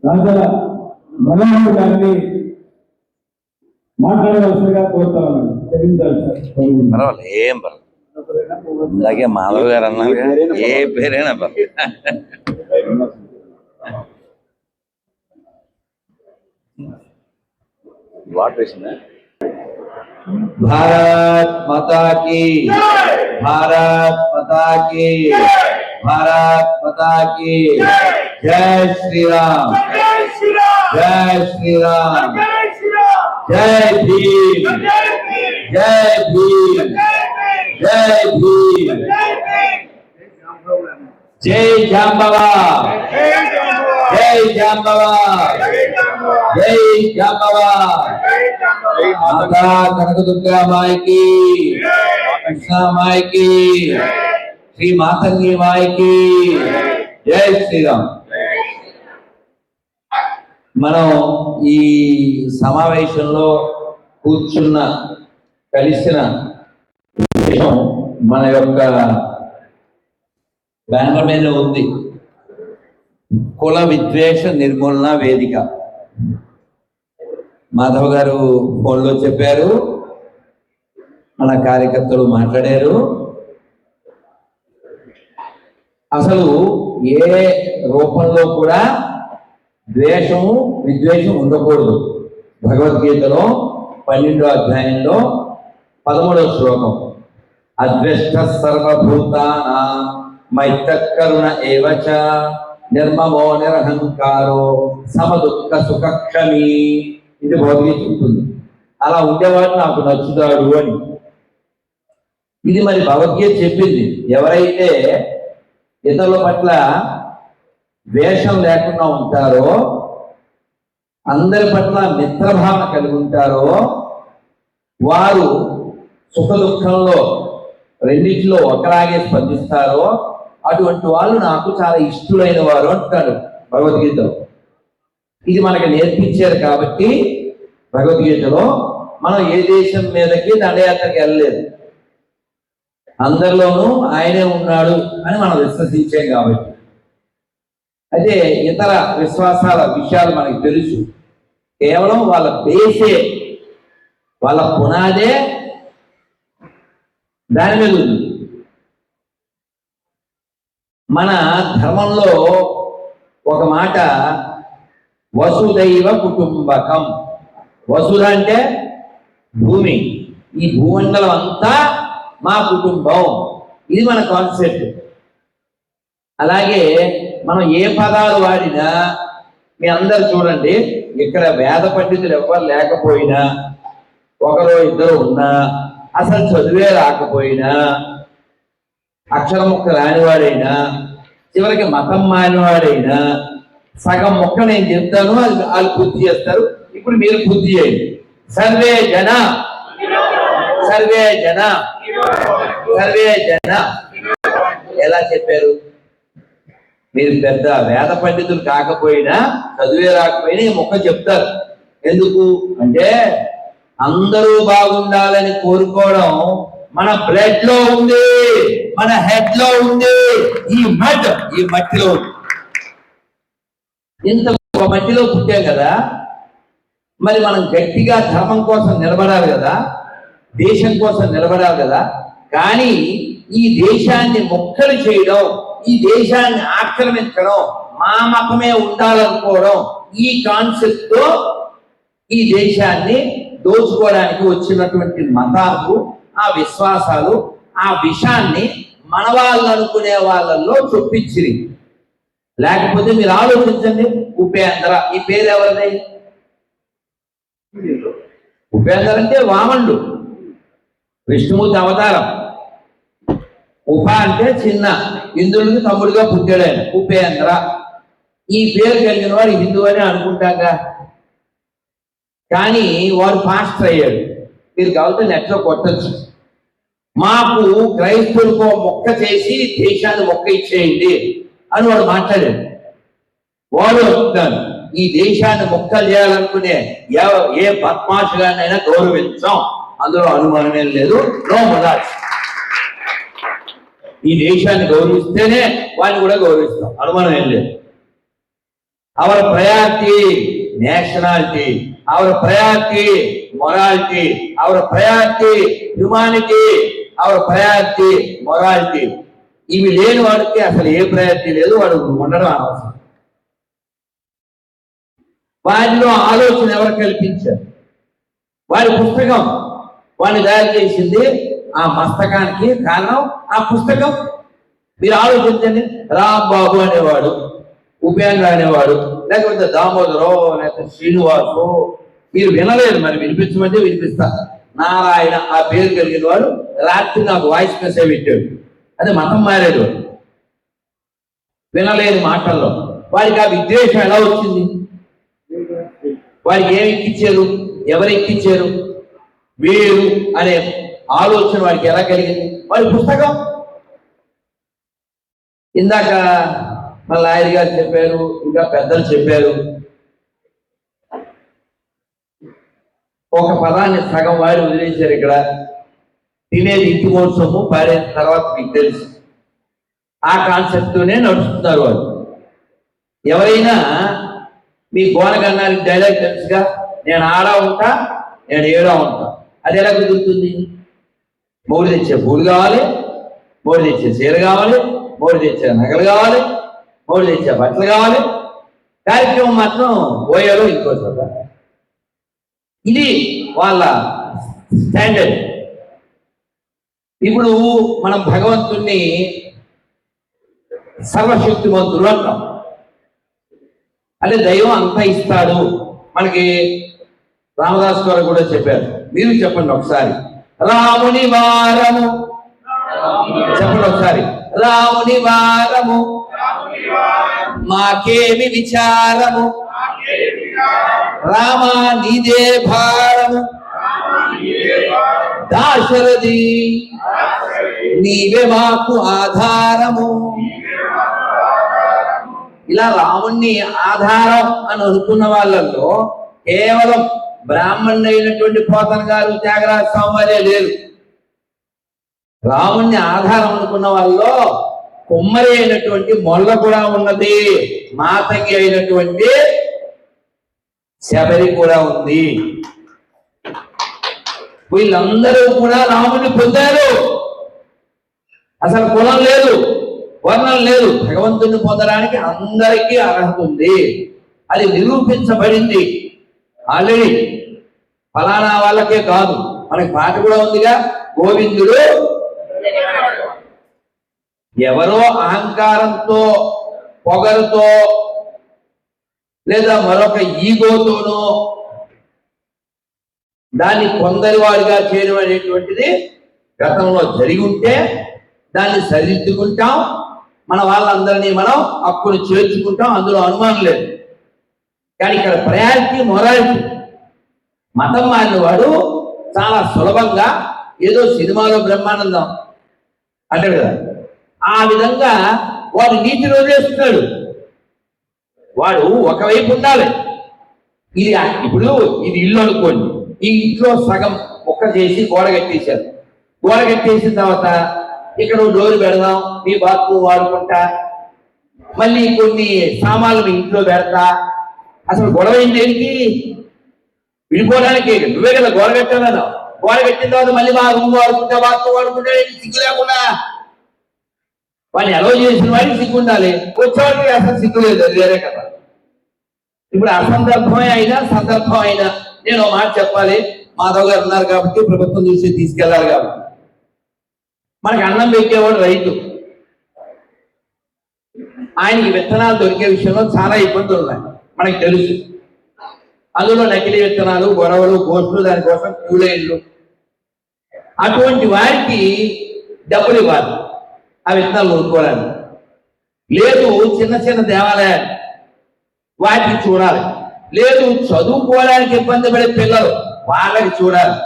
రాజా మనోహర్ గారిని మాట్లాడవలసిందిగా కోరుతా ఉన్నాను. క్షమించాలి సార్. పర్వాలేదు, ఏం పర్వాలేదు. అలాగే మాధవ్ గారు అన్నారు, ఏ పేరైనా పర్వాలేదు. వాటర్ వేసిందా? భారత్ మాతా కీ, భారత్ మాతా కీ, భారత్ మాతా కీ. జై శ్రీరామ్, జై శ్రీరామ్, జై భీమ్, జై భీమ్, జై భీమ్, జై జాంబవా, జై జాంబవా, జై జాంబవా. మాతా కనకదుర్గా మాయకి, కృష్ణ మాయకి, శ్రీ మాతంగి మాయకి. జై శ్రీరామ్. మనం ఈ సమావేశంలో కలిసిన విషయం మన యొక్క బ్యానర్ మీద ఉంది, కుల విద్వేష నిర్మూలన వేదిక. మాధవ్ గారు ఫోన్లో చెప్పారు, మన కార్యకర్తలు మాట్లాడారు. అసలు ఏ రూపంలో కూడా ద్వేషము విద్వేషం ఉండకూడదు. భగవద్గీతలో 12వ అధ్యాయంలో 13వ శ్లోకం, అద్వేష్ట సర్వభూతానాం మైత్రకరుణ ఏవచ నిర్మమో నిరహంకారో సమదుఃఖ సుఖక్షమి. ఇది భగవద్గీత చెప్తుంది. అలా ఉండేవాడు నాకు నచ్చుతాడు అని. ఇది మరి భగవద్గీత చెప్పింది. ఎవరైతే ఇతరుల పట్ల ద్వేషం లేకుండా ఉంటారో, అందరి పట్ల మిత్రభావన కలిగి ఉంటారో, వారు సుఖ దుఃఖంలో రెండింటిలో ఒకలాగే స్పందిస్తారో, అటువంటి వాళ్ళు నాకు చాలా ఇష్టలైన వారు అంటున్నాడు భగవద్గీతలో. ఇది మనకి నేర్పించారు కాబట్టి భగవద్గీతలో మనం ఏ దేశం మీదకి దండయాత్రకి వెళ్ళలేదు, అందరిలోనూ ఆయనే ఉన్నాడు అని మనం విశ్వసించాం కాబట్టి. అయితే ఇతర విశ్వాసాల విషయాలు మనకు తెలుసు. కేవలం వాళ్ళ బేసే, వాళ్ళ పునాదే దాని మీద ఉంది. మన ధర్మంలో ఒక మాట, వసుదైవ కుటుంబకం. వసుధ అంటే భూమి, ఈ భూమండలం అంతా మా కుటుంబం. ఇది మన కాన్సెప్ట్. అలాగే మనం ఏ పదాలు వాడినా, మీ అందరు చూడండి, ఇక్కడ వేద పండితులు ఎవరు లేకపోయినా, ఒకరు ఇద్దరు ఉన్నా, అసలు చదివే రాకపోయినా, అక్షరం ముక్క రానివాడైనా, చివరికి మతం మారినవాడైనా, సగం మొక్క నేను చెప్తాను, అది వాళ్ళు పూర్తి చేస్తారు. ఇప్పుడు మీరు పూర్తి చేయండి. సర్వే జన, సర్వే జన, సర్వే జన. ఎలా చెప్పారు? మీరు పెద్ద వేద పండితులు కాకపోయినా, చదివే రాకపోయినా ఈ మొక్క చెప్తారు. ఎందుకు అంటే అందరూ బాగుండాలని కోరుకోవడం మన బ్లడ్ లో ఉంది, మన హెడ్ లో ఉంది, ఈ మట్టిలో ఉంది. ఇంత మట్టిలో పుట్టాం కదా, మరి మనం గట్టిగా ధర్మం కోసం నిలబడాలి కదా, దేశం కోసం నిలబడాలి కదా. కానీ ఈ దేశాన్ని ముక్కలు చేయడం, ఈ దేశాన్ని ఆక్రమించడం, మా మతమే ఉండాలనుకోవడం, ఈ కాన్సెప్ట్ తో ఈ దేశాన్ని దోచుకోవడానికి వచ్చినటువంటి మతాలు, ఆ విశ్వాసాలు, ఆ విషాన్ని మన వాళ్ళు అనుకునే వాళ్ళల్లో చొప్పించిరి. లేకపోతే మీరు ఆలోచించండి, ఉపేంద్ర ఈ పేరు ఎవరిది? ఉపేంద్ర అంటే వామనుడు, విష్ణుమూర్తి అవతారం. ఉప అంటే చిన్న, ఇంద్రుడికి తమ్ముడిగా పుట్టాడు ఆయన, ఉపేంద్ర. ఈ పేరు కలిగిన వాడు హిందూ అని అనుకుంటాగా, కానీ వాడు పాస్టర్ అయ్యాడు. మీరు కావాలంటే నెట్లో కొట్టచ్చు. మాకు క్రైస్తవులకు మొక్క చేసి దేశాన్ని మొక్క ఇచ్చేయండి అని వాడు మాట్లాడాడు. వాడు చెప్తాను, ఈ దేశాన్ని మొక్కలు చేయాలనుకునే ఏ బద్మాషుగానైనా గౌరవించాం, అందులో అనుమానమే లేదు. నో మొదటి ఈ దేశాన్ని గౌరవిస్తేనే వాడిని కూడా గౌరవిస్తాం, అనుమానం ఏం లేదు. Our priority nationality, our priority morality, our priority humanity, our priority morality. ఇవి లేని వాడికి అసలు ఏ ప్రయారిటీ లేదు, వాడు ఉండడం అనవసరం. వారిలో ఆలోచన ఎవరు కల్పించారు? వారి పుస్తకం వాడిని తయారు చేసింది. ఆ మస్తకానికి కారణం ఆ పుస్తకం. మీరు ఆలోచించండి, రాంబాబు అనేవాడు, ఉపేంద్ర అనేవాడు, లేకపోతే దామోదరో, లేకపోతే శ్రీనివాసు, మీరు వినలేదు, మరి వినిపించమంటే వినిపిస్తా. నారాయణ ఆ పేరు కలిగిన వాడు రాత్రి నాకు వాయిస్ మెసేజ్ పెట్టాడు. అదే మతం మారాడు వాడు, వినలేని మాటల్లో. వారికి ఆ విద్వేషం ఎలా వచ్చింది? వారికి ఏమి ఎక్కించారు? ఎవరు ఎక్కించారు? వేరు అనే ఆలోచన వారికి ఎలా కలిగింది? వారి పుస్తకం. ఇందాక మన లాయర్ గారు చెప్పారు, ఇంకా పెద్దలు చెప్పారు, ఒక పదాన్ని సగం వారి వదిలేశారు. ఇక్కడ తినేది ఇంటి కోసము, పారే తర్వాత మీకు తెలుసు. ఆ కాన్సెప్ట్తోనే నడుస్తున్నారు వాళ్ళు. ఎవరైనా మీ గోనగన్నానికి డైలాగ్ తెలుసుగా, నేను ఆడా ఉంటా, నేను ఏడా ఉంటా. అది ఎలా కుదురుతుంది? మోడి తెచ్చే పూలు కావాలి, మోడి తెచ్చే చీర కావాలి, మోడి తెచ్చే నగలు కావాలి, మోడి తెచ్చే బట్టలు కావాలి. కార్యక్రమం మాత్రం ఓయాలో ఇంకో చోట. ఇది వాళ్ళ స్టాండర్డ్. ఇప్పుడు మనం భగవంతుణ్ణి సర్వశక్తిమంతుడు అంటాం. అంటే దైవం అంతా ఇస్తాడు మనకి. రామదాస్ గారు కూడా చెప్పారు. మీరు చెప్పండి ఒకసారి, రాముని వారము చెప్పండి ఒకసారి. రాముని వారము మాకేమి విచారము, రామ నీదే భారము, దాశరథి నీవే మాకు ఆధారము. ఇలా రాముణ్ణి ఆధారం అని అనుకున్న వాళ్ళల్లో కేవలం బ్రాహ్మణుడు అయినటువంటి పోతన గారు, త్యాగరాజ స్వామి వారే లేరు. రాముణ్ణి ఆధారం అనుకున్న వాళ్ళలో కుమ్మరి అయినటువంటి మొల్ల కూడా ఉన్నది, మాతంగి అయినటువంటి శబరి కూడా ఉంది. వీళ్ళందరూ కూడా రాముని పొందారు. అసలు కులం లేదు, వర్ణం లేదు. భగవంతుని పొందడానికి అందరికీ అర్హత ఉంది. అది నిరూపించబడింది ఆల్రెడీ. ఫలానా వాళ్ళకే కాదు, మనకి పాట కూడా ఉందిగా, గోవిందుడు ఎవరో అహంకారంతో, పొగరుతో, లేదా మరొక ఈగోతోనో దాన్ని కొందరి వాడిగా చేయడం అనేటువంటిది గతంలో జరిగి ఉంటే దాన్ని సరిదిద్దుకుంటాం. మన వాళ్ళందరినీ మనం హక్కును చేర్చుకుంటాం, అందులో అనుమానం లేదు. కానీ ఇక్కడ ప్రయారిటీ మొరాలిటీ. మతం మారిన వాడు చాలా సులభంగా ఏదో సినిమాలో బ్రహ్మానందం అంటాడు కదా, ఆ విధంగా వాడు నీతిని వదిలేస్తున్నాడు. వాడు ఒకవైపు ఉండాలి. ఇది ఇప్పుడు ఇది ఇల్లు అనుకోండి, ఈ ఇంట్లో సగం ఒక్క చేసి గోడ కట్టేశారు. గోడ కట్టేసిన తర్వాత ఇక్కడ డోరు పెడదాం, మీ బాత్రూమ్ వాడుకుంటా, మళ్ళీ కొన్ని సామాన్లు మీ ఇంట్లో పెడతా. అసలు గొడవ ఏంటి? ఏంటి విడిపోవడానికి? నువ్వే కదా గోడ కట్టాలను. గోడ కట్టిన తర్వాత మళ్ళీ మా రూమ్ వాడుకుంటా, బాత్రూమ్ వాడుకుంటా, సిగ్గు లేకుండా. వాడిని అలౌ చేసిన వాడికి సిగ్గు ఉండాలి, వచ్చేవాడికి అసలు సిగ్గు లేదు. అది వేరే కదా. ఇప్పుడు అసందర్భమే అయినా సందర్భం అయినా నేను ఒక మాట చెప్పాలి. మాధవ్ గారు ఉన్నారు కాబట్టి, ప్రభుత్వం చూసి తీసుకెళ్లాలి కాబట్టి. మనకి అన్నం పెట్టేవాడు రైతు. ఆయనకి విత్తనాలు దొరికే విషయంలో చాలా ఇబ్బందులు ఉన్నాయి, మనకి తెలుసు. అందులో నకిలీ విత్తనాలు, గొడవలు, గోష్ఠులు, దానికోసం క్యూలైన్లు. అటువంటి వారికి డబ్బులు ఇవ్వాలి ఆ విత్తనాలు కొనుక్కోవడానికి. లేదు చిన్న చిన్న దేవాలయాలు, వాటికి చూడాలి. లేదు చదువుకోవడానికి ఇబ్బంది పడే పిల్లలు, వాళ్ళకి చూడాలి.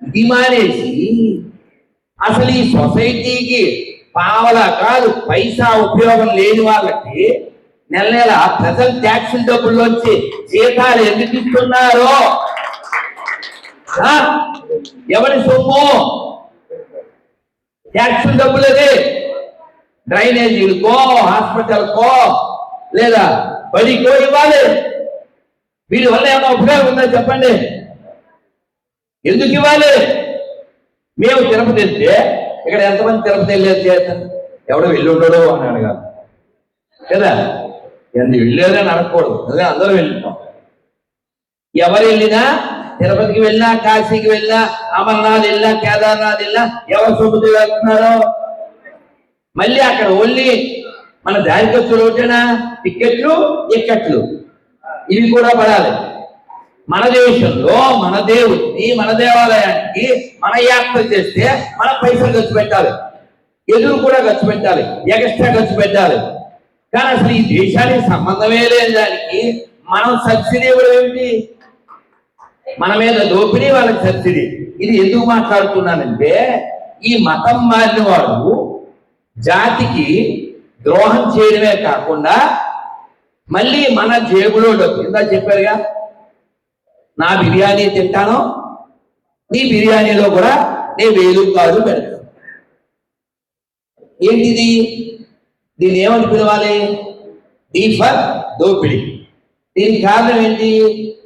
ఇది మానేసి అసలు ఈ సొసైటీకి పావలా కాదు పైసా ఉపయోగం లేని వాళ్ళకి నెల నెల ప్రజల ట్యాక్సుల డబ్బుల్లోంచి జీతాలు ఎందుకు ఇస్తున్నారో, ఎవరి సొమ్ము? ట్యాక్సుల డబ్బులది డ్రైనేజీలకో, హాస్పిటల్కో, లేదా బడికో ఇవ్వాలి. వీడి వల్ల ఏమైనా ఉపయోగం ఉందా చెప్పండి? ఎందుకు ఇవ్వాలి? మేము తిరుపతి వెళ్తే ఇక్కడ ఎంతమంది తిరుపతి వెళ్ళేది చేస్తాం? ఎవడో వెళ్ళి ఉండడు అని అడగాలి కదా. ఎంత వెళ్ళేదని అడగకూడదు, అదే అందరూ వెళ్తాం. ఎవరు వెళ్ళినా, తిరుపతికి వెళ్ళినా, కాశీకి వెళ్ళినా, అమర్నాథ్ వెళ్ళినా, కేదార్నాథ్ వెళ్ళినా ఎవరు సొమ్ముతో వెళ్తున్నారు? మళ్ళీ అక్కడ ఓన్లీ మన దారి ఖర్చులు ఒకటేనా? టిక్కెట్లు, ఎక్కట్లు ఇవి కూడా పడాలి. మన దేశంలో మన దేవుడికి, మన దేవాలయానికి మన యాత్ర చేస్తే మన పైసలు ఖర్చు పెట్టాలి, ఎదురు కూడా ఖర్చు పెట్టాలి, ఎక్స్ట్రా ఖర్చు పెట్టాలి. కానీ అసలు ఈ దేశానికి సంబంధమే లేని దానికి మనం సబ్సిడీ ఇవ్వడం ఏమిటి? మన మీద దోపిడీ, వాళ్ళకి సబ్సిడీ. ఇది ఎందుకు మాట్లాడుతున్నానంటే, ఈ మతం మారిన వాడు జాతికి ద్రోహం చేయడమే కాకుండా మళ్ళీ మన జేబులో డబ్బు, ఇందా చెప్పారుగా, నా బిర్యానీ తింటాను, నీ బిర్యానీలో కూడా నేను 1000 రూపాయలు పెడతాను. ఏంటిది? దీన్ని ఏమని పిలవాలి? డీ ఫర్ దోపిడీ. దీనికి కారణం ఏంటి?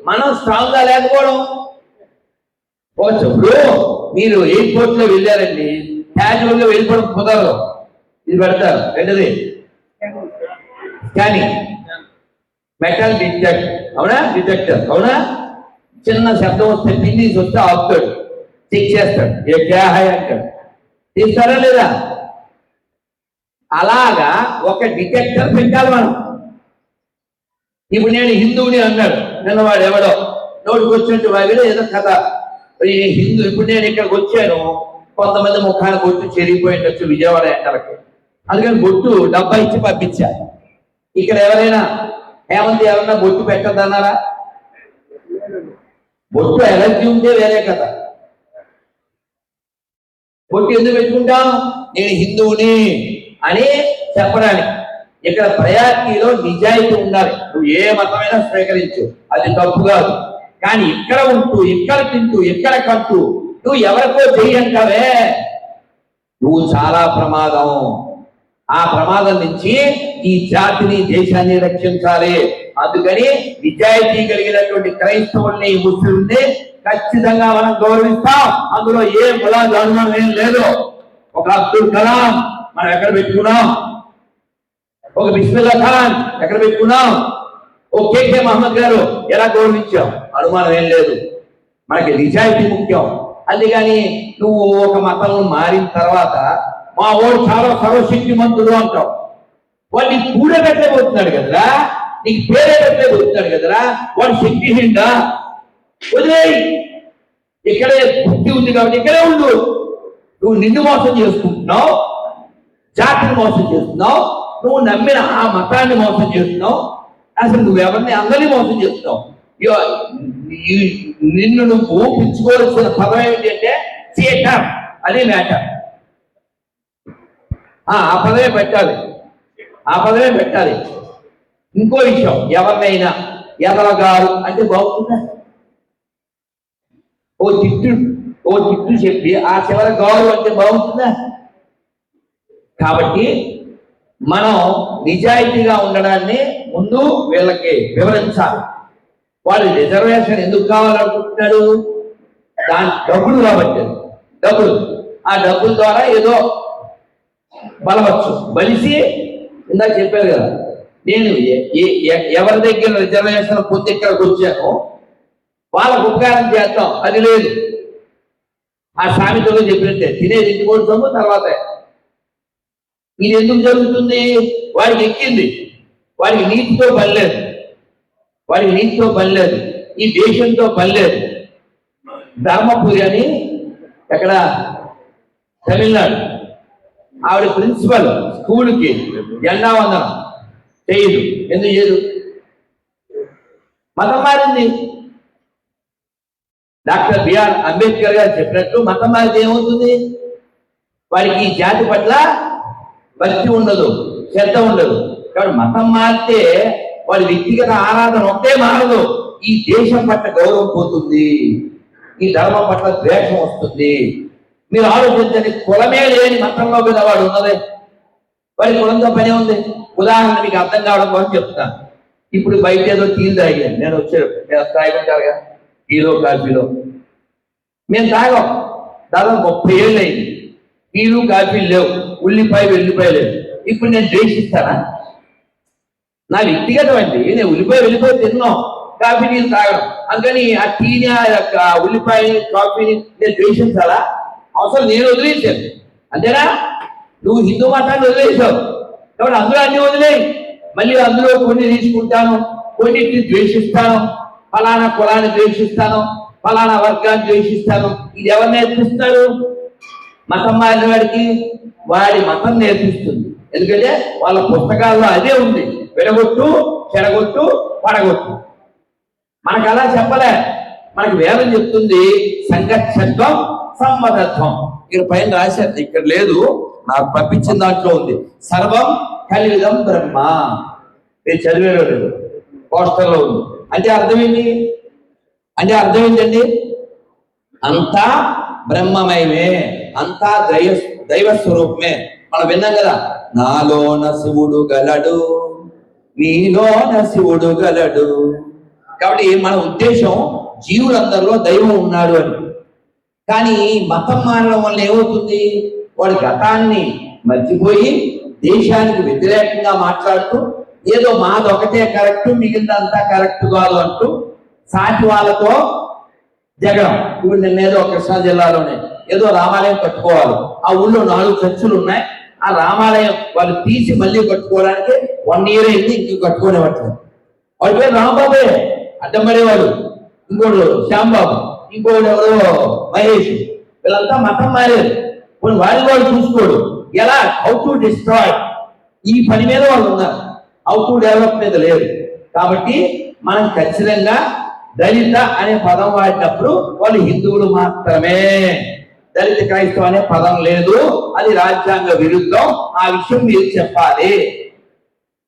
మనం స్ట్రాంగ్ గా లేకపోవడం. ఇప్పుడు మీరు ఎయిర్పోర్ట్ లో వెళ్ళారండి, క్యాజువల్ గా వెళ్ళిపోవడం కుదరదు. ఇది పెడతారు, రెండది స్కానింగ్, మెటల్ డిటెక్ట్, అవునా? డిటెక్టర్, అవునా? చిన్న శబ్దం వస్తే, పిన్నీస్ వస్తే ఆపుతాడు, చెక్ చేస్తాడు, ఏ క్యా హై అంటాడు. తీస్తారా లేదా? అలాగా ఒక డిటెక్టర్ పెట్టాలి మనం. ఇప్పుడు నేను హిందువుని అన్నాడు నిన్న వాడు ఎవడో, నోటికి వచ్చినట్టు వాడిలో ఏదో కథ, ఈ హిందూ. ఇప్పుడు నేను ఇక్కడికి వచ్చాను, కొంతమంది ముఖానికి బొట్టు చెరిగిపోయిండొచ్చు విజయవాడ ఎండలకి, అందుకని బొట్టు డబ్బా ఇచ్చి పంపించా. ఇక్కడ ఎవరైనా హేమంత్ ఎవరన్నా బొట్టు పెట్టద్దన్నారా? బొట్టు ఎలర్జీ ఉంటే వేరే కథ. బొట్టు ఎందుకు పెట్టుకుంటాం? నేను హిందువుని అని చెప్పడానికి. ఇక్కడ ప్రయారిటీలో నిజాయితీ ఉండాలి. నువ్వు ఏ మతమైనా స్వీకరించు, అది తప్పు కాదు. కానీ ఇక్కడ ఉంటూ, ఇక్కడ తింటూ, ఇక్కడ కంటూ నువ్వు ఎవరికో చెయ్యంటావే, నువ్వు చాలా ప్రమాదం. ఆ ప్రమాదం నుంచి ఈ జాతిని, దేశాన్ని రక్షించాలి. అందుకని నిజాయితీ కలిగినటువంటి క్రైస్తవుల్ని, ముస్లింని ఖచ్చితంగా మనం గౌరవిస్తాం. అందులో ఏ కులాల అనుమానం ఏం లేదు. ఒక అబ్దుల్ కలాం మనం ఎక్కడ పెట్టుకున్నాం, ఒక బిస్మిల్లా ఖాన్ ఎక్కడ పెట్టుకున్నాం, ఓ కేకే మహమ్మద్ గారు ఎలా గౌరవించాం, అనుమానం ఏం లేదు. మనకి నిజాయితీ ముఖ్యం. అందుకని నువ్వు ఒక మతం మారిన తర్వాత మా వాడు చాలా సర్వశక్తిమంతుడు అంటావు. వాడిని కూడబెట్టలేకపోతున్నాడు కదరా, నీకు పేరే పెట్టలేకపోతున్నాడు కదరా, వాడు శక్తిహీనుడా? వదిలేయ్. ఇక్కడే బుద్ధి ఉంది కాబట్టి ఇక్కడే ఉండు. నువ్వు నిన్ను మోసం చేసుకుంటున్నావు, జాతిని మోసం చేస్తున్నావు, నువ్వు నమ్మిన ఆ మతాన్ని మోసం చేస్తున్నావు. అసలు నువ్వెవరిని, అందరినీ మోసం చేస్తున్నావు. నిన్ను నువ్వు ఊపించుకోవాల్సిన పదం ఏంటంటే థియేటర్, అదే మ్యాటర్. ఆ పదమే పెట్టాలి, ఆ పదమే పెట్టాలి. ఇంకో విషయం, ఎవరినైనా ఎదలగారు అంటే బాగుంటుందా? ఓ తిట్టు చెప్పి ఆ చివరి గారు అంటే బాగుంటుందా? కాబట్టి మనం నిజాయితీగా ఉండడాన్ని ముందు వీళ్ళకి వివరించాలి. వాడు రిజర్వేషన్ ఎందుకు కావాలనుకుంటున్నాడు? దాని డబ్బులు కాబట్టి, డబ్బులు. ఆ డబ్బుల ద్వారా ఏదో బలవచ్చు, బలిసి ఇందాక చెప్పారు కదా, నేను ఎవరి దగ్గర రిజర్వేషన్ పొంది ఇక్కడికి వచ్చానో వాళ్ళకు ఉపకారం చేస్తాం, అది లేదు. ఆ సామెతలో చెప్పినట్టే, తినేది ఇంటి కొడుతాము తర్వాత. ఇది ఎందుకు జరుగుతుంది? వాడికి ఎక్కింది, వాడికి నీతితో పని లేదు, వాడికి నీతితో పని లేదు, ఈ దేశంతో పని లేదు. ధర్మపురి అని ఎక్కడ తమిళనాడు, ఆవిడ ప్రిన్సిపల్ స్కూల్కి జెండా వందనం చేయదు. ఎందుకు చేయదు? మతం మారింది. డాక్టర్ బిఆర్ అంబేద్కర్ గారు చెప్పినట్టు మతం మారితే ఏమవుతుంది? వారికి ఈ జాతి పట్ల భక్తి ఉండదు, శ్రద్ధ ఉండదు. కాబట్టి మతం మారితే వారి వ్యక్తిగత ఆరాధన ఒకటే మారదు, ఈ దేశం పట్ల గౌరవం పోతుంది, ఈ ధర్మం పట్ల ద్వేషం వస్తుంది. మీరు ఆలోచించండి, కులమే లేని మతంలో కదా వాడు ఉన్నదే, వాడి కులంతో పని ఉంది. ఉదాహరణ మీకు అర్థం కావడం కోసం చెప్తాను. ఇప్పుడు బయట ఏదో టీలు తాగాను నేను వచ్చాడు, నేను తాగుంటారుగా టీలో కాఫీలో. మేము తాగాం దాదాపు 30 ఏళ్ళు అయింది. టీలు కాఫీలు లేవు, ఉల్లిపాయ వెల్లిపాయ లేదు. ఇప్పుడు నేను ద్వేషిస్తానా? నా వ్యక్తిగతం అండి, నేను ఉల్లిపాయ వెల్లిపాయ తిన్నాం, కాఫీ నీళ్ళు తాగడం. అందుకని ఆ టీని ఆ ఉల్లిపాయ కాఫీని నేను ద్వేషించాలా? అవసరం నేను వదిలేసాను అంతేనా? నువ్వు హిందూ మతాన్ని వదిలేసావు కాబట్టి అందులో అన్ని వదిలేయి. మళ్ళీ అందులో కొన్ని తీసుకుంటాను, కొన్నిటిని ద్వేషిస్తాను, ఫలానా కులాన్ని ద్వేషిస్తాను, ఫలానా వర్గాన్ని ద్వేషిస్తాను. ఇది ఎవరు నేర్పిస్తారు? మతం మారిన వాడికి వాడి మతం నేర్పిస్తుంది. ఎందుకంటే వాళ్ళ పుస్తకాల్లో అదే ఉంది, విడగొట్టు, చెడగొట్టు, పడగొట్టు. మనకు అలా చెప్పలే, మనకు వేదం చెప్తుంది సంగచ్చత్వం సమ్మతత్వం. ఇక్కడ పైన రాశారు, ఇక్కడ లేదు, నాకు పంపించిన దాంట్లో ఉంది. సర్వం కలివిదం బ్రహ్మ. నేను చదివేలో లేదు, పోస్టర్లో ఉంది. అంటే అర్థం ఏంటి? అంటే అర్థం ఏంటండి? అంతా బ్రహ్మమయమే, అంతా దైవ స్వరూపమే. మనం విన్నాం కదా, నాలోన శివుడు గలడు, నీలోన శివుడు గలడు. కాబట్టి మన ఉద్దేశం జీవులందరిలో దైవం ఉన్నాడు అని. కానీ మతం మారడం వల్ల ఏమవుతుంది? వాడు గతాన్ని మర్చిపోయి దేశానికి వ్యతిరేకంగా మాట్లాడుతూ ఏదో మాదొకటే కరెక్ట్, మిగిలినంతా కరెక్ట్ కాదు అంటూ సాటి వాళ్ళతో జగడం. ఇప్పుడు నిన్నేదో కృష్ణా జిల్లాలోనే ఏదో రామాలయం కట్టుకోవాలి, ఆ ఊళ్ళో 4 చర్చిలు ఉన్నాయి, ఆ రామాలయం వాళ్ళు తీసి మళ్ళీ కట్టుకోవడానికి 1 year అయింది, ఇంక కట్టుకోనివ్వట్లేదు. వాడి పేరు రాంబాబే, అడ్డం పడేవాడు. ఇంకోడు శ్యాంబాబు, ఇంకోడు ఎవరో మహేష్. వీళ్ళంతా మతం మారారు. వాడు చూసుకోడు ఎలా హౌ టు డిస్ట్రాయ్, ఈ పని మీద వాళ్ళు ఉన్నారు, హౌ టు డెవలప్ మీద లేదు. కాబట్టి మనం ఖచ్చితంగా దళిత అనే పదం వాడినప్పుడు వాళ్ళు హిందువులు మాత్రమే, దళిత క్రైస్తవ అనే పదం లేదు, అది రాజ్యాంగ విరుద్ధం. ఆ విషయం మీరు చెప్పాలి.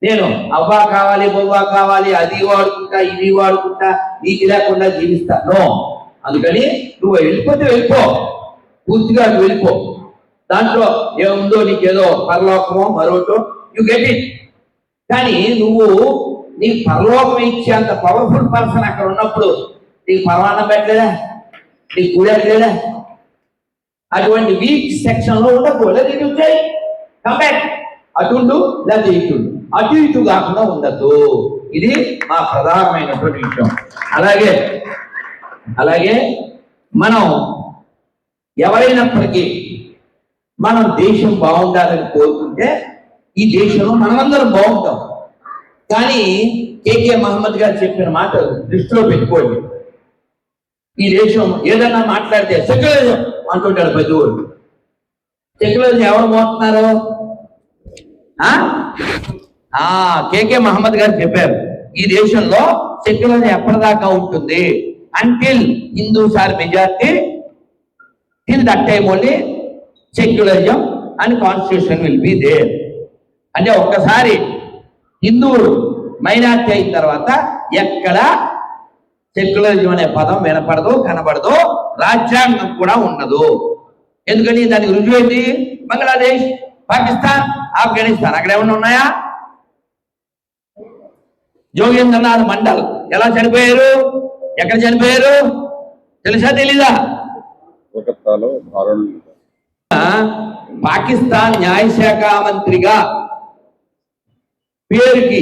నేను అవ్వా కావాలి, బొవ్వా కావాలి, అది వాడుకుంటా, ఇది వాడుకుంటా, నీకు లేకుండా జీవిస్తాను. అందుకని నువ్వు వెళ్ళిపోతే వెళ్ళిపో, పూర్తిగా నువ్వు వెళ్ళిపో. దాంట్లో ఏముందో నీకేదో పరలోకమో మరోటో, యు గెట్ ఇట్. కానీ నువ్వు నీకు పరలోకం ఇచ్చేంత పవర్ఫుల్ పర్సన్ అక్కడ ఉన్నప్పుడు నీకు పరమాన్నం పెట్టలేదా? నీకు కూడట్లేదా? అటువంటి వీక్ సెక్షన్ లో ఉండకూడదు. ఇది వచ్చాయి కంబ్యాక్, అటుండు లేదా ఇటుండు, అటు ఇటు కాకుండా ఉండద్దు. ఇది మా ప్రధానమైనటువంటి విషయం. అలాగే మనం ఎవరైనప్పటికీ మనం దేశం బాగుండాలని కోరుకుంటే ఈ దేశంలో మనమందరం బాగుంటాం. కానీ కేకే మహమ్మద్ గారు చెప్పిన మాట దృష్టిలో పెట్టుకోండి. ఈ దేశం ఏదన్నా మాట్లాడితే సెక్యులరిజం అంటుంటాడు ప్రతి ఊరు. సెక్యులరిజం ఎవరు మోస్తున్నారు? కేకే మహమ్మద్ గారు చెప్పారు, ఈ దేశంలో సెక్యులరిజం ఎప్పటిదాకా ఉంటుంది? Until Hindus are majority, till that time only secularism and constitution will be there. అంటే ఒక్కసారి హిందువులు మైనారిటీ అయిన తర్వాత ఎక్కడ సెక్యులరిజం అనే పదం వినపడదు, కనబడదు, రాజ్యాంగం కూడా ఉండదు. ఎందుకని? దానికి రుజువు ఏంటి? బంగ్లాదేశ్, పాకిస్తాన్, ఆఫ్ఘనిస్తాన్. అక్కడ ఏమన్నా ఉన్నాయా? జోగేంద్రనాథ్ మండల్ ఎలా చనిపోయారు? ఎక్కడ చనిపోయారు తెలుసా తెలీదా? పాకిస్తాన్ న్యాయశాఖ మంత్రిగా పేరుకి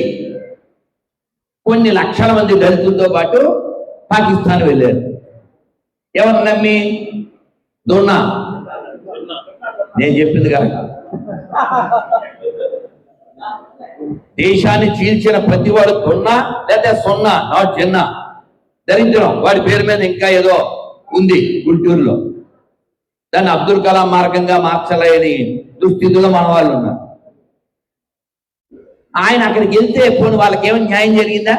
కొన్ని లక్షల మంది దళితులతో పాటు పాకిస్తాన్ వెళ్ళారు. ఎవరు నమ్మి? దొన్నా. నేను చెప్పింది కాదు. దేశాన్ని చీల్చిన ప్రతివాడు దొన్నా లేదా సొన్నా, నాట్ జిన్నా. దరిద్రం వాడి పేరు మీద ఇంకా ఏదో ఉంది గుంటూరులో, దాన్ని అబ్దుల్ కలాం మార్గంగా మార్చలేని దుస్థితిలో మన వాళ్ళు ఉన్నారు. ఆయన అక్కడికి వెళ్తే పోనీ వాళ్ళకి ఏమైనా న్యాయం జరిగిందా?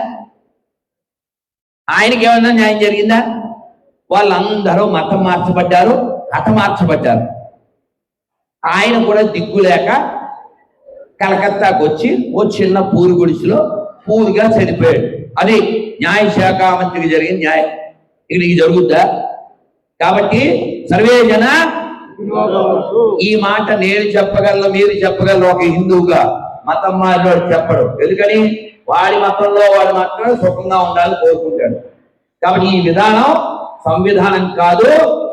ఆయనకి ఏమైనా న్యాయం జరిగిందా? వాళ్ళందరూ మతం మార్చబడ్డారు, హతమార్చబడ్డారు. ఆయన కూడా దిక్కులేక కలకత్తాకు వచ్చి ఓ చిన్న పూరు గుడిసెలో పూరుగా చనిపోయాడు. అది న్యాయశాఖ మంత్రికి జరిగిన న్యాయం. ఇక్కడ ఇది జరుగుద్దా? కాబట్టి సర్వే జన, ఈ మాట నేను చెప్పగలను, మీరు చెప్పగలరు ఒక హిందువుగా. మతం మారినోడు చెప్పడు. ఎందుకని? వాడి మతంలో వాడు మాత్రమే సుఖంగా ఉండాలని కోరుకుంటాడు. కాబట్టి ఈ విధానం సంవిధానం కాదు,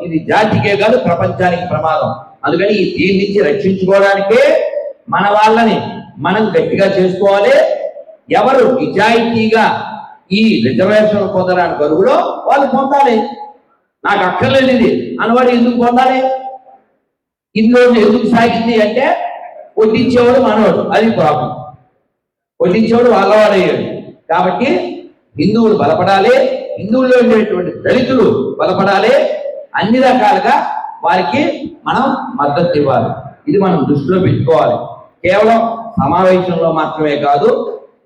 ఇది జాతికే కాదు ప్రపంచానికి ప్రమాదం. అందుకని దీని నుంచి రక్షించుకోవడానికే మన వాళ్ళని మనం గట్టిగా చేసుకోవాలి. ఎవరు నిజాయితీగా ఈ రిజర్వేషన్ పొందడానికి అర్హులో వాళ్ళు పొందాలి. నాకు అక్కర్లేదు ఇది అనవాడు ఎందుకు పొందాలి? ఇందులో ఎందుకు సాగింది అంటే వడ్డించేవాడు మనవాడు, అది ప్రాబ్లం. వడ్డించేవాడు వాళ్ళవాడయ్యాడు. కాబట్టి హిందువులు బలపడాలి, హిందువుల్లో ఉండేటువంటి దళితులు బలపడాలి. అన్ని రకాలుగా వారికి మనం మద్దతు ఇవ్వాలి. ఇది మనం దృష్టిలో పెట్టుకోవాలి. కేవలం సమావేశంలో మాత్రమే కాదు,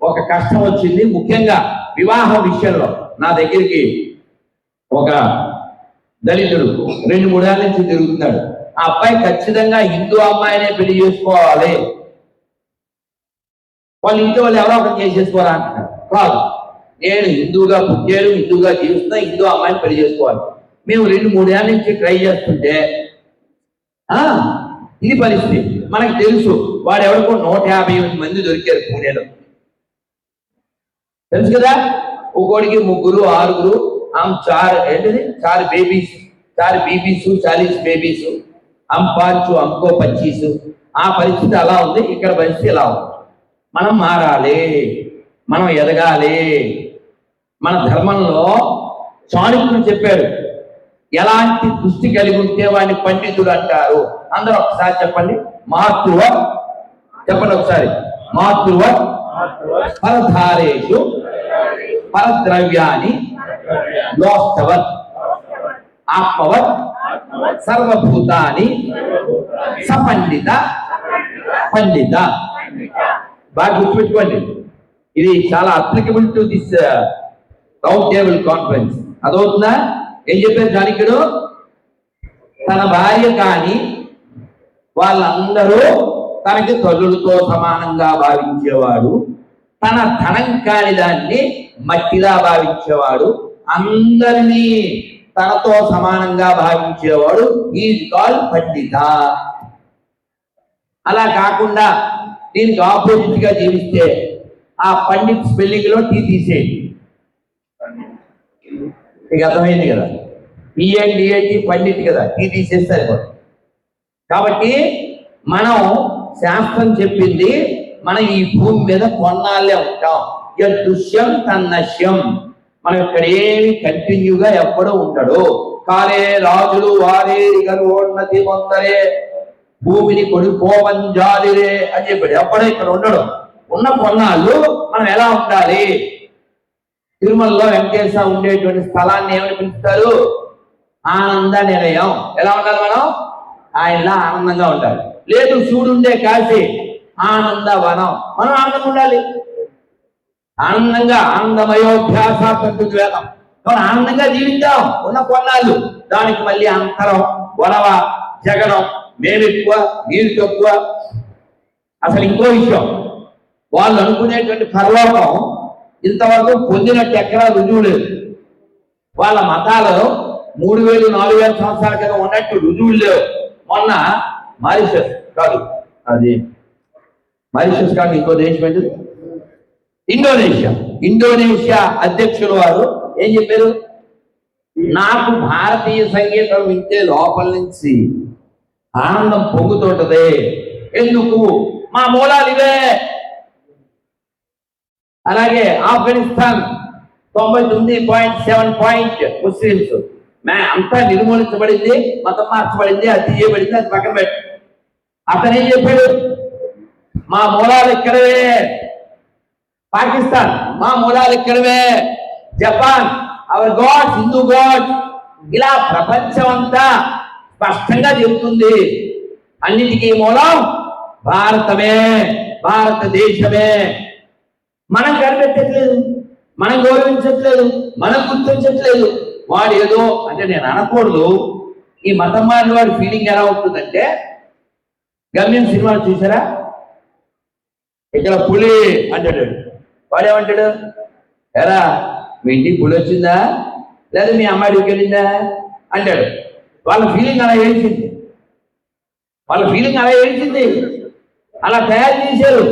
ఒక కష్టం వచ్చింది ముఖ్యంగా వివాహం విషయంలో. నా దగ్గరికి ఒక దళితుడు 2-3 ఏళ్ళ నుంచి తిరుగుతున్నాడు. ఆ అబ్బాయి ఖచ్చితంగా హిందూ అమ్మాయినే పెళ్లి చేసుకోవాలి, వాళ్ళ ఇంట్లో వాళ్ళు ఎవరో ఒకటి చేసేసుకోవాలా అంటున్నారు. కాదు, నేను హిందూగా పుట్టాను, హిందూగా జీవిస్తున్నా, హిందూ అమ్మాయిని పెళ్లి చేసుకోవాలి. మేము 2-3 ఏళ్ళ నుంచి ట్రై చేస్తుంటే ఇది పరిస్థితి. మనకు తెలుసు వాడు ఎవరికో 158 మంది దొరికారు పూణేలో, తెలుసు కదా. ఒక్కోడికి 3, 6 4 బేబీస్, 4 బీబీస్, 40 బేబీస్, అంపాచు అంకో 25. ఆ పరిస్థితి అలా ఉంది, ఇక్కడ పరిస్థితి ఎలా ఉంది. మనం మారాలి, మనం ఎదగాలి. మన ధర్మంలో చాణక్యుడు చెప్పాడు, ఎలాంటి దృష్టి కలిగి ఉంటే వాడిని పండితుడు అంటారు. అందరూ ఒకసారి చెప్పండి, మాతృవ చెప్పండి ఒకసారి. మాతృవ పరధారేషు పరద్రవ్యాన్ని లోష్టవత్ ఆత్మవత్ సర్వభూతాని సపండిత పండిత. బాగా గుర్తుపెట్టుకోండి, ఇది చాలా applicable to this round table conference. అదవుతుందా? ఏం చెప్పారు చాణక్యుడు? తన భార్య కాని వాళ్ళందరూ తనకి తల్లులతో సమానంగా భావించేవాడు, తన ధనం కాని దాన్ని మట్టిలా భావించేవాడు, అందరినీ తనతో సమానంగా భావించేవాడు ఈజ్ కాల్డ్ పండిత. అలా కాకుండా దీనికి ఆపోజిట్ గా జీవిస్తే ఆ పండిత్ స్పెల్లింగ్ లో టీ తీసేయండి. మీకు అర్థమైంది కదా, పిఎన్డిఏటి పండిత్ కదా, టీ తీసేస్తారు. కాబట్టి మనం శాస్త్రం చెప్పింది, మనం ఈ భూమి మీద కొన్నాళ్ళే ఉంటాం. దృశ్యం తన్నశ్యం. మనం ఇక్కడ ఏమి కంటిన్యూగా ఎప్పుడూ ఉండడు. కాలే రాజులు వారే గర్వోన్నతి పొందరే, భూమిని కొడుకోవంజాలిరే అని చెప్పాడు. ఎప్పుడూ ఇక్కడ ఉండడు. ఉన్న కొన్నాళ్ళు మనం ఎలా ఉండాలి? తిరుమలలో వెంకటేశ్వర ఉండేటువంటి స్థలాన్ని ఏమని పిలుస్తారు? ఆనంద నిలయం. ఎలా ఉండాలి మనం? ఆయనలా ఆనందంగా ఉండాలి. లేదు శివుడు ఉండే కాశీ ఆనంద వనం, మనం ఆనందంగా ఉండాలి. ఆనందంగా ఆనందమయోభ్యాసంటుంది వేదం. మనం ఆనందంగా జీవిద్దాం ఉన్న కొన్నాళ్ళు. దానికి మళ్ళీ అంతరం, గొడవ, జగడం, మేమెక్కువ మీరు తక్కువ. అసలు ఇంకో విషయం, వాళ్ళు అనుకునేటువంటి పరలోకం ఇంతవరకు పొందినట్టు ఎక్కడా రుజువు లేదు. వాళ్ళ మతాలు 3000-4000 సంవత్సరాల క్రితం ఉన్నట్టు రుజువులు లేవు. మొన్న మారిషస్ కాదు, ఇంకో దేశం ఏంటి? ఇండోనేషియా అధ్యక్షులు వారు ఏం చెప్పారు? నాకు భారతీయ సంగీతం వింటే లోపల నుంచి ఆనందం పొంగుతుంటది. ఎందుకు? మా మూలాలు ఇవే. అలాగే ఆఫ్ఘనిస్తాన్ 99.7 ముస్లింస్ అంతా నిర్మూలించబడింది, మతం మార్చబడింది, అది చేయబడింది, అది పక్కన పెట్టి అతను ఏం చెప్పాడు? మా మూలాలు ఇక్కడవే. పాకిస్తాన్ మా మూలాలు ఇక్కడవే. Japan our god Hindu god. ఇలా ప్రపంచం అంతా స్పష్టంగా చెబుతుంది, అన్నిటికీ మూలం భారతమే, భారతదేశమే. మనం కనిపెట్టట్లేదు, మనం గౌరవించట్లేదు, మనం గుర్తించట్లేదు. వాడు ఏదో అంటే నేను అనకూడదు, ఈ మతం మారిన వాడి ఫీలింగ్ ఎలా ఉంటుందంటే, గమ్యం సినిమా చూసారా? ఇక్కడ పులి అంటాడు, వాడేమంటాడు? ఎరా మీ ఇంటికి పులి వచ్చిందా, లేదా మీ అమ్మాయికి వెళ్ళిందా అంటాడు. వాళ్ళ ఫీలింగ్ అలా ఏడ్చింది, అలా తయారు చేశారు.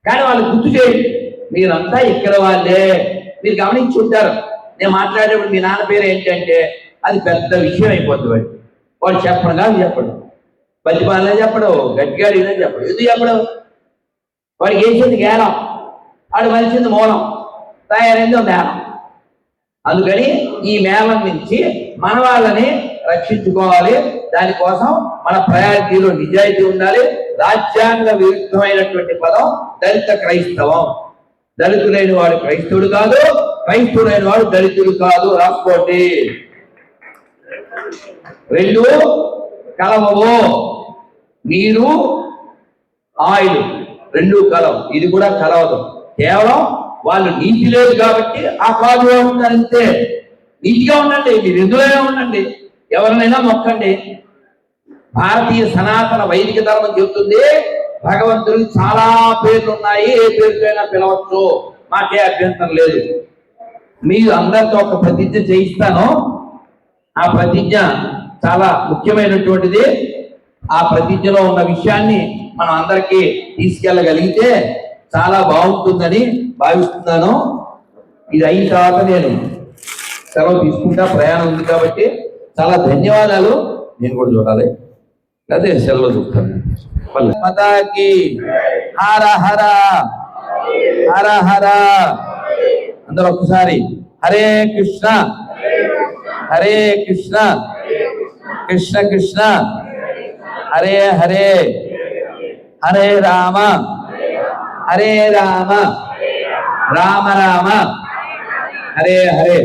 కానీ వాళ్ళు గుర్తు చేయండి, మీరంతా ఇక్కడ వాళ్ళే. మీరు గమనించి ఉంటారు, నేను మాట్లాడేటప్పుడు మీ నాన్న పేరు ఏంటంటే అది పెద్ద విషయం అయిపోతుంది. వాడు చెప్పడు కాదు, చెప్పడు, బతిపాలనే చెప్పడు, గట్టిగా ఇదే చెప్పడు. ఎందుకు చెప్పడు? వాడికి వేసేది గేలం, వాడు మనిషింది మూలం, తయారైంది మేళం. అందుకని ఈ మేళం నుంచి మన వాళ్ళని రక్షించుకోవాలి. దానికోసం మన ప్రయారిటీలో నిజాయితీ ఉండాలి. రాజ్యాంగ విరుద్ధమైనటువంటి పదం దళిత క్రైస్తవం. దళితులైన వాడు క్రైస్తవుడు కాదు, క్రైస్తవుడైన వాడు దళితుడు కాదు. రాసుకోండి, రెండు కలవవు. నీరు ఆయిల్ రెండు కలవు, ఇది కూడా కలవదు. కేవలం వాళ్ళు నీతి లేదు కాబట్టి ఆ కాదుగా ఉంటారంతే. నీతిగా ఉండండి, మీరు ఎందులోనే ఉండండి, ఎవరినైనా మొక్కండి. భారతీయ సనాతన వైదిక ధర్మం చెబుతుంది భగవంతుడికి చాలా పేర్లు ఉన్నాయి, ఏ పేరుకైనా పిలవచ్చు, మాకే అభ్యంతరం లేదు. మీరు అందరితో ఒక ప్రతిజ్ఞ చేయిస్తాను. ఆ ప్రతిజ్ఞ చాలా ముఖ్యమైనటువంటిది. ఆ ప్రతిజ్ఞలో ఉన్న విషయాన్ని మనం అందరికీ తీసుకెళ్ళగలిగితే చాలా బాగుంటుందని భావిస్తున్నాను. ఇది అయిన తర్వాత నేను సెలవు తీసుకుంటా, ప్రయాణం ఉంది కాబట్టి. చాలా ధన్యవాదాలు. నేను కూడా చూడాలి, అదే సెలవు చూస్తాను. మతాకి హర హర హర హర. అందరూ ఒక్కసారి హరే కృష్ణ హరే కృష్ణ కృష్ణ కృష్ణ హరే హరే హరే రామ హరే రామ రామ రామ హరే హరే.